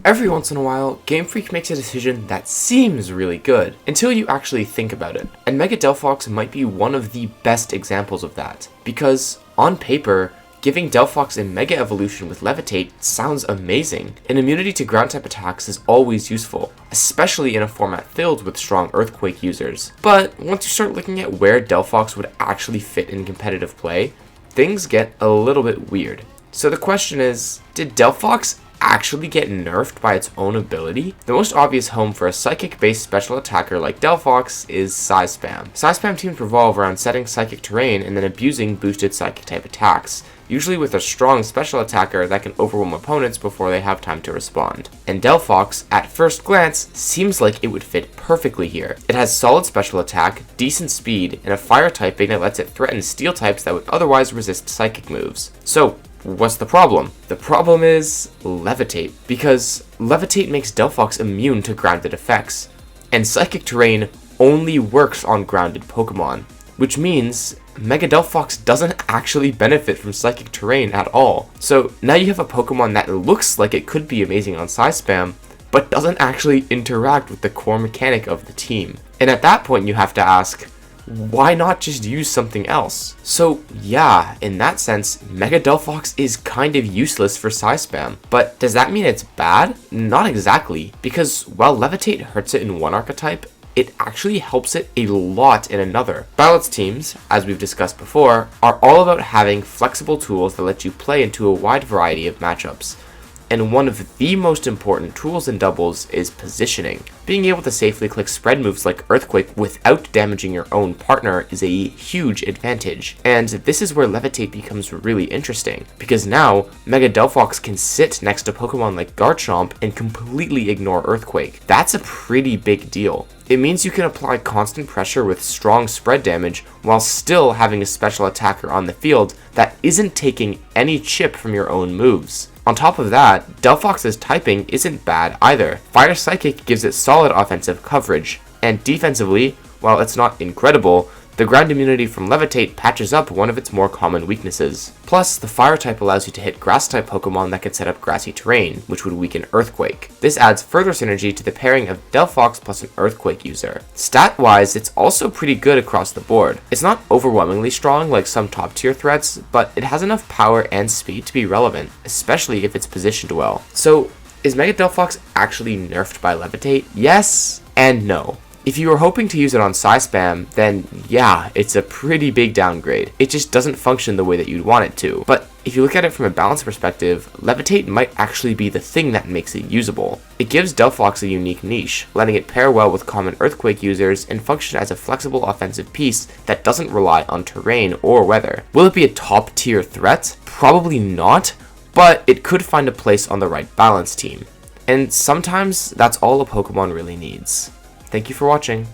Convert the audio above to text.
Every once in a while, Game Freak makes a decision that seems really good, until you actually think about it. And Mega Delphox might be one of the best examples of that, because, on paper, giving Delphox a Mega Evolution with Levitate sounds amazing, and immunity to ground type attacks is always useful, especially in a format filled with strong Earthquake users. But once you start looking at where Delphox would actually fit in competitive play, things get a little bit weird. So the question is, did Delphox actually get nerfed by its own ability? The most obvious home for a psychic-based special attacker like Delphox is Size Spam. Size Spam teams revolve around setting psychic terrain and then abusing boosted psychic type attacks, usually with a strong special attacker that can overwhelm opponents before they have time to respond. And Delphox, at first glance, seems like it would fit perfectly here. It has solid special attack, decent speed, and a fire typing that lets it threaten steel types that would otherwise resist psychic moves. So, what's the problem? The problem is Levitate, because Levitate makes Delphox immune to grounded effects, and Psychic Terrain only works on grounded Pokemon, which means Mega Delphox doesn't actually benefit from Psychic Terrain at all. So now you have a Pokemon that looks like it could be amazing on Size Spam, but doesn't actually interact with the core mechanic of the team. And at that point you have to ask, why not just use something else? So yeah, in that sense, Mega Delphox is kind of useless for Size Spam. But does that mean it's bad? Not exactly, because while Levitate hurts it in one archetype, it actually helps it a lot in another. Balance teams, as we've discussed before, are all about having flexible tools that let you play into a wide variety of matchups. And one of the most important tools in doubles is positioning. Being able to safely click spread moves like Earthquake without damaging your own partner is a huge advantage. And this is where Levitate becomes really interesting, because now Mega Delphox can sit next to Pokemon like Garchomp and completely ignore Earthquake. That's a pretty big deal. It means you can apply constant pressure with strong spread damage while still having a special attacker on the field that isn't taking any chip from your own moves. On top of that, Delphox's typing isn't bad either. Fire Psychic gives it solid offensive coverage, and defensively, while it's not incredible, the ground immunity from Levitate patches up one of its more common weaknesses. Plus, the Fire type allows you to hit Grass type Pokemon that can set up grassy terrain, which would weaken Earthquake. This adds further synergy to the pairing of Delphox plus an Earthquake user. Stat-wise, it's also pretty good across the board. It's not overwhelmingly strong like some top tier threats, but it has enough power and speed to be relevant, especially if it's positioned well. So, is Mega Delphox actually nerfed by Levitate? Yes and no. If you were hoping to use it on Size Spam, then yeah, it's a pretty big downgrade. It just doesn't function the way that you'd want it to. But if you look at it from a balance perspective, Levitate might actually be the thing that makes it usable. It gives Delphox a unique niche, letting it pair well with common Earthquake users and function as a flexible offensive piece that doesn't rely on terrain or weather. Will it be a top tier threat? Probably not, but it could find a place on the right balance team. And sometimes that's all a Pokemon really needs. Thank you for watching.